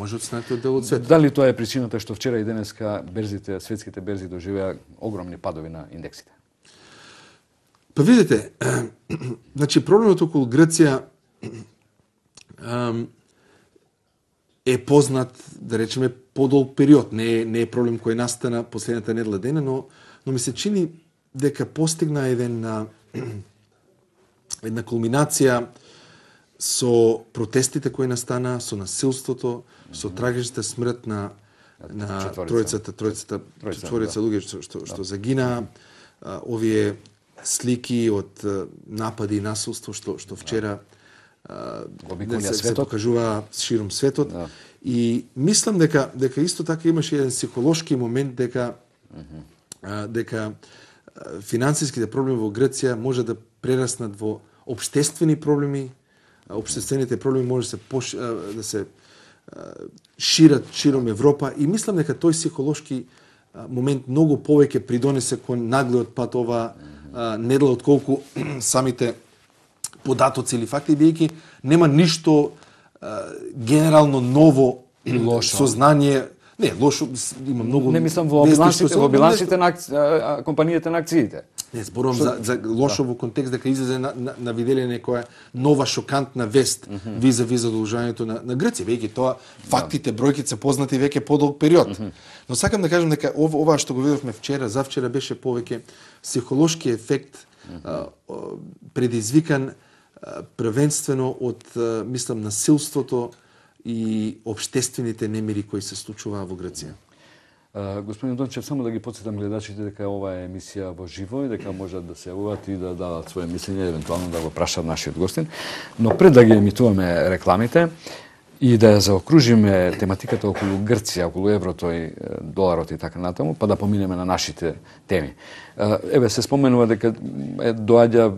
може да останете дел од светот. Дали тоа е причината што вчера и денеска берзите, светските берзи доживеа огромни падови на индексите? Па видите, значи проблемот околу Грција е познат, да речеме, подолг период. Не е проблем кој настана последната недела дена, но ми се чини дека постигна една кулминација со протестите кои настана, со насилството, со трагичната смрт на четворица луѓе што загинаа, овие слики од напади и насилство што вчера се покажува широм светот. Да. И мислам дека исто така имаше еден психолошки момент дека финансиските проблеми во Грција може да прераснат во општествени проблеми. Општествените проблеми може да се шират широм Европа и мислам дека тој психолошки момент многу повеќе придонесе кон наглиот пат ова недела отколку самите податоци или факти, бидејќи нема ништо генерално ново сознание. Не, лошо има многу. Не мислам во билансите на компаниите на акциите. Не, зборувам за лошо во контекст дека излезе на виделие некоја нова шокантна вест виза задолжувањето на Грција, веќе тоа фактите, бројките се познати веќе подолг период. Но сакам да кажам дека ова што го видовме вчера, завчера беше повеќе психолошки ефект предизвикан првенствено од мислам насилството и општествените немири кои се случуваа во Грција. Господин Дончев, само да ги потсетам гледачите дека ова е емисија во живо и дека можат да се јавуваат и да дадат своje мислење, евентуално да го прашаат нашиот гостин. Но пред да ги емитуваме рекламите и да ја заокружиме тематиката околу Грција, околу еврото и доларот и така натаму, па да поминеме на нашите теми. Еве се споменува дека доаѓа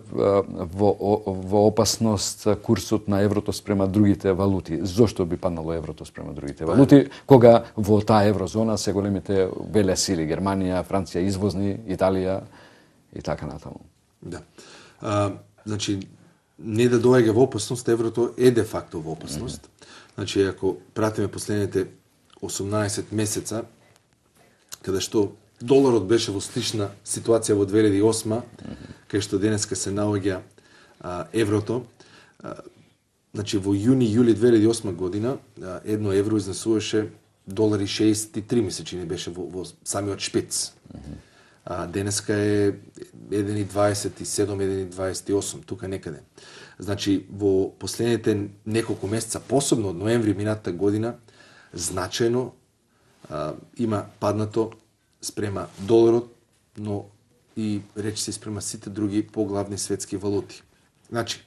во опасност курсот на еврото спрема другите валути. Зошто би паднало еврото спрема другите валути, кога во таа еврозона се големите велесили, Германија, Франција извозни, Италија и така натаму? Да. Значи, не да доаѓа во опасност, еврото е де факто во опасност. Значи, ако пратиме последните 18 месеца, каде што доларот беше во слична ситуација во 2008, кај што денеска се наоѓа еврото, значи во јуни-јули 2008 година, едно евро изнесуваше $1,63, ми се чини беше во самиот шпиц. Денеска е 1,27, 1,28, тука некаде. Значи, во последните неколку месеца, посебно од ноември минатата година, значајно има паднато спрема доларот, но и речиси спрема сите други поглавни светски валути. Значи,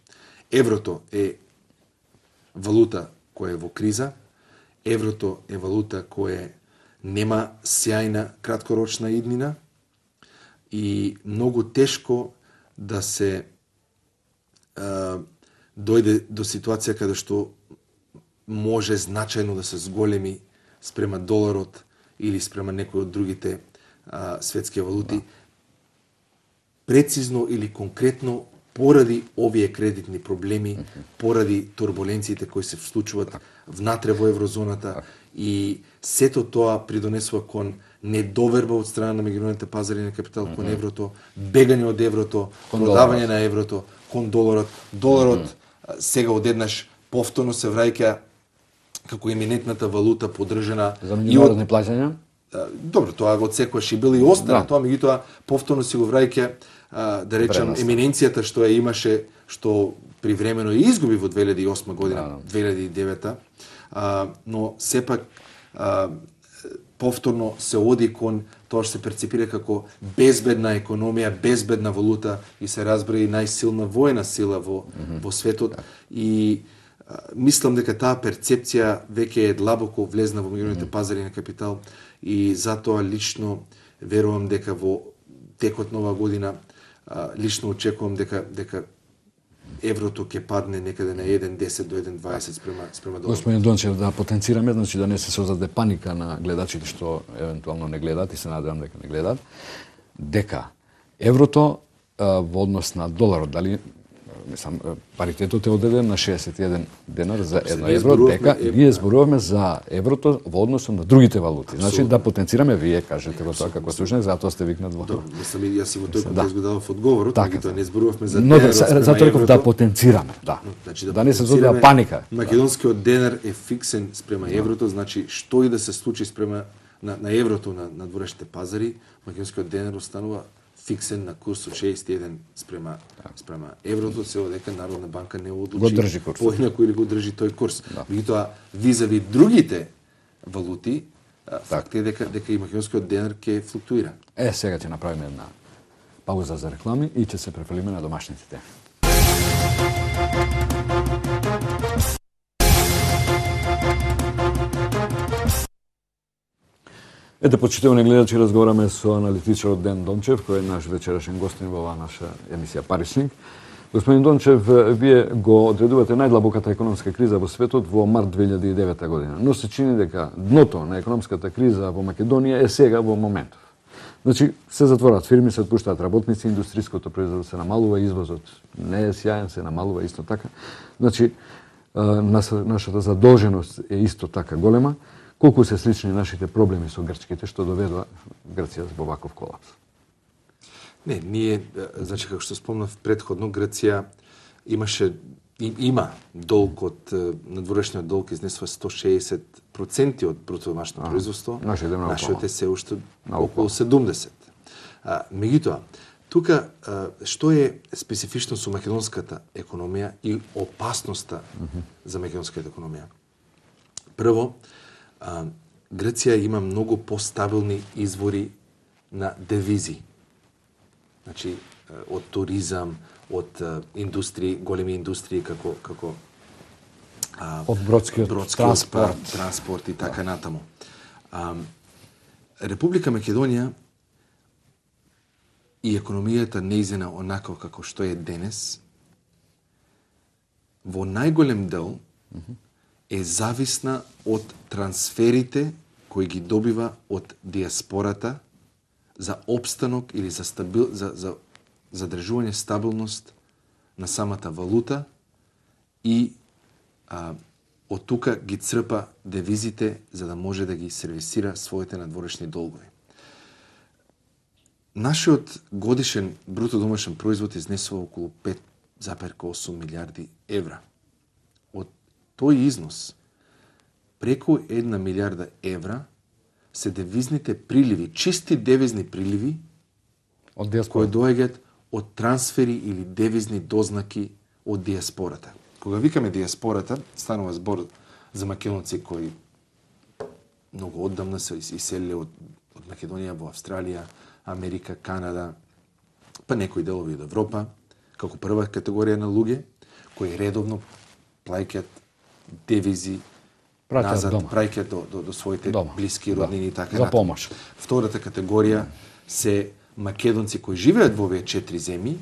еврото е валута која е во криза, еврото е валута која нема сјајна краткорочна иднина и многу тешко да се дојде до ситуација каде што може значајно да се зголеми спрема доларот или спрема некој од другите светски валути, прецизно или конкретно поради овие кредитни проблеми, поради турбуленциите кои се случуваат внатре во еврозоната и сето тоа придонесува кон недоверба од страна на меѓународните пазари на капитал кон еврото, бегање од еврото, продавање на еврото, кон доларот. Доларот сега одеднаш повторно се враќа како еминентната валута подржана за меѓународни плаќања. Добро, тоа го отсекуваш и бил и остана, тоа меѓутоа повторно си го враќа да речем еминенцијата што ја имаше, што привремено ја изгуби во 2008 година, 2009, но сепак повторно се оди кон тоа што се перципира како безбедна економија, безбедна валута и се разбира и најсилна воена сила во светот и мислам дека таа перцепција веќе е длабоко влезна во меѓународните пазари на капитал и затоа лично верувам дека во текот на оваа година лично очекувам дека еврото ќе падне некаде на 1,10 до 1,20 спрема долар. Господин Дончев, да потенцираме, значи да не се создаде паника на гледачите што евентуално не гледаат и се надевам дека не гледаат, дека еврото во однос на доларот, дали мислам, паритетот е одреден на 61 денар за едно ние евро, зборувавме дека ние зборуваме за еврото во односу на другите валути. Значи да потенцираме, вие кажете го тоа како слушник, затоа сте викнат во. Добро, мислам и јас и во тој контекст го давав одговорот, меѓутоа не зборувавме за но денарот спрема затоа реков да еврото. потенцираме, да. Значи Да не се создава паника. Македонскиот денар е фиксен спрема еврото, значи што и да се случи спрема на еврото на дворешните пазари, македонскиот денар останува фиксен на курс од 61 спрема еврото, се дека Народна банка не одлучи го држи курс. Поинаку или го држи тој курс. Меѓутоа визави другите валути, факт е дека и македонскиот денар ќе флуктуира. Сега ќе направиме една пауза за реклами и ќе се префрлиме на домашните теми. Ете, почитувани гледачи, разговараме со аналитичарот Ден Дончев, кој е наш вечерашен гостин во оваа наша емисија Паричник. Господин Дончев, вие го одредувате најдлабоката економска криза во светот во март 2009 година, но се чини дека дното на економската криза во Македонија е сега во моментов. Значи, се затворат фирми, се отпуштаат работници, индустријското производство се намалува, извозот не е сјаен, се намалува исто така. Значи, нашата задолженост е исто така голема. Колку се слични нашите проблеми со грчките, што доведува Грција во ваков колапс? Не, ние, значи, како што спомнав предходно, Грција има долг од надворешниот долг изнесува 160% од бруто домашно производство. Нашиот е се уште околу 70. Меѓутоа, тука што е специфично со македонската економија и опасноста за македонската економија? Прво, Грција има многу постабилни извори на девизи. Значи, од туризам, од индустрии, големи индустрии како од бродскиот транспорт и така натаму. Република Македонија и економијата неизина онако како што е денес, во најголем дел е зависна од трансферите кои ги добива од диаспората за опстанок или за задржување стабилност на самата валута и од тука ги црпа девизите за да може да ги сервисира своите надворешни долгови. Нашиот годишен бруто домашен производ изнесува околу 5,8 милиарди евра. Од тој износ, преку 1 милиарда евра се девизните приливи, чисти девизни приливи кои доаѓаат од трансфери или девизни дознаки од диаспората. Кога викаме диаспората, станува збор за македонци кои многу оддамна се иселиле од Македонија во Австралија, Америка, Канада, па некои делови од Европа, како прва категорија на луѓе кои редовно плаќаат девизи назад, праќаат до своите блиски роднини и така за помош. Втората категорија се македонци кои живеат во овие 4 земји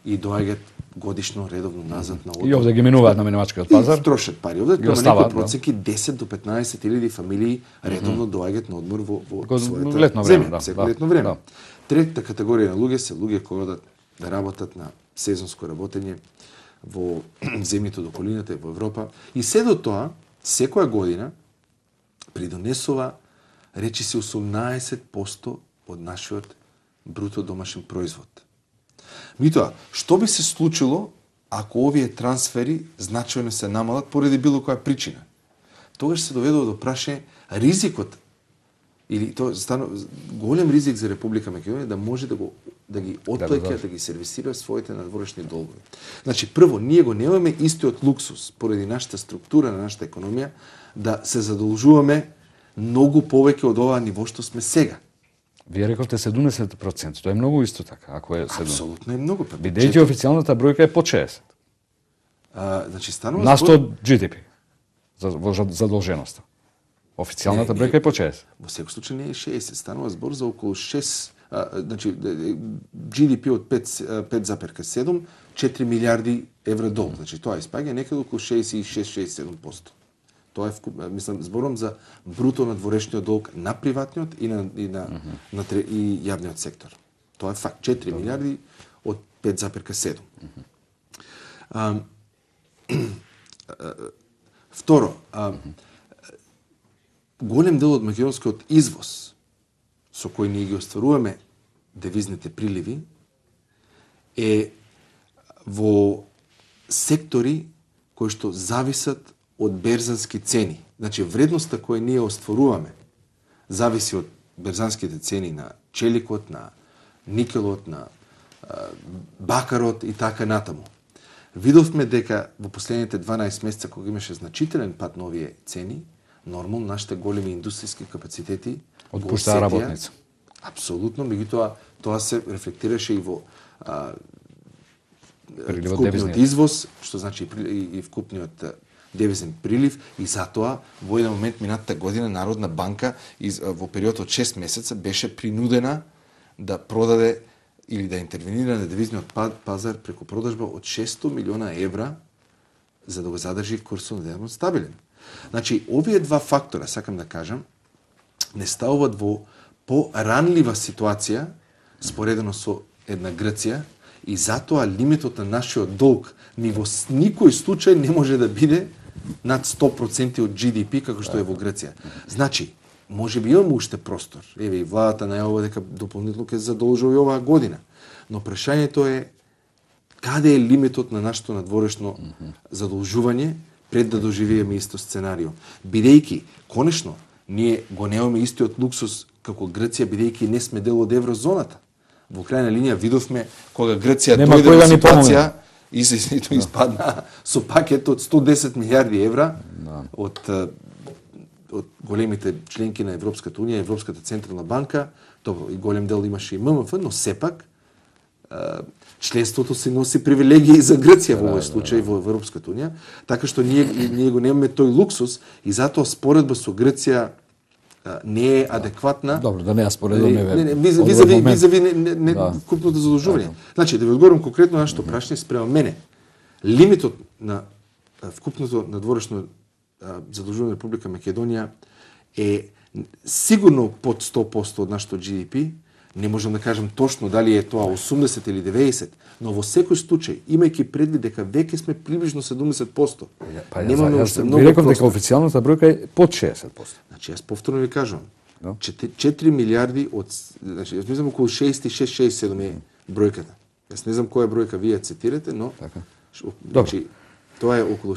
и доаѓаат годишно редовно назад на одмор. И овде ги минуваат на минувачкиот пазар. И трошат пари. Овде има некои проценки 10 до 15 илјади фамилии редовно доаѓаат на одмор во својата летно време, секој летно време. Третата категорија на луѓе се луѓе кои одат да работат на сезонско работење во земјите од околината и во Европа. И се до тоа, секоја година придонесува речиси 18% од нашиот бруто домашен производ. Меѓутоа, што би се случило ако овие трансфери значајно се намалат поради било која причина? Тогаш се доведува до прашање ризикот или тоа станува голем ризик за Република Македонија да може да ги отплаќа, да ги сервисира своите надворешни долгови. Значи, прво, ние го немаме истиот луксус поради нашата структура на нашата економија да се задолжуваме многу повеќе од оваа ниво што сме сега. Вие рековте 70%, тоа е многу исто така, ако е 70%. Апсолутно е многу. Бидејќи официјалната бројка е по 60. Значи станува на 100 GDP во задолжеността. Официјалната бројка е по 60. Во секој случај не е 60, станува збор за околу 6, значи GDP од 5,7, 4 милиарди евро долг. Значи тоа испаѓа некаде околу 66-67%. Тоа е, мислам, зборам за бруто надворешниот долг на приватниот и и јавниот сектор. Тоа е факт. 4 милиарди од 5,7. Второ, голем дел од македонскиот извоз со кој ние ги остваруваме девизните приливи е во сектори кои што зависат од берзански цени. Значи, вредноста која ние остваруваме зависи од берзанските цени на челикот, на никелот, на бакарот и така натаму. Видовме дека во последните 12 месеца, кога имаше значителен пат на овие цени, нормално нашите големи индустријски капацитети отпуштаа работници. Апсолутно, меѓутоа тоа се рефлектираше и во вкупниот извоз, што значи и вкупниот девизен прилив, и затоа во еден момент минатата година Народна банка во период од 6 месеца беше принудена да продаде или да интервенира на девизниот пазар преку продажба од 600 милиона евра за да го задржи курсот на стабилен. Значи, овие два фактора, сакам да кажам, не ставуваат во поранлива ситуација споредено со една Грција и затоа лимитот на нашиот долг ни во никој случај не може да биде над 100% од GDP како што е во Грција. Значи, може би имаме уште простор. Еве и владата најавува дека дополнително ќе задолжува и оваа година. Но прашањето е каде е лимитот на нашето надворешно задолжување пред да доживееме исто сценарио. Бидејќи конечно ние го немаме истиот луксус како Грција, бидејќи не сме дел од еврозоната. Во крајна линија видовме кога Грција дојде во ситуација испадна со пакет од 110 милиарди евра од големите членки на Европската унија, Европската централна банка, добро, и голем дел имаше и ММФ, но сепак членството се носи привилегии за Грција во овој случај во Европската унија, така што ние го немаме тој луксус и затоа споредба со Грција не е адекватна. Добро, да не ја споредуваме визави купното задолжување. Значи, да ви одговорам конкретно на што прашање спрема мене. Лимитот на вкупното надворешно задолжување на Република Македонија е сигурно под 100% од нашето GDP. Не можам да кажам точно дали е тоа 80 или 90, но во секој случај, имајќи предвид дека веќе сме приближно 70%. Немаме уште многу. Ви реков дека официјалната бројка е под 60%. Значи, јас повторно ви кажувам. 4 милиарди од, значи, јас мислам околу 66-67 е бројката. Јас не знам која бројка вие цитирате, но така. Значи, тоа е околу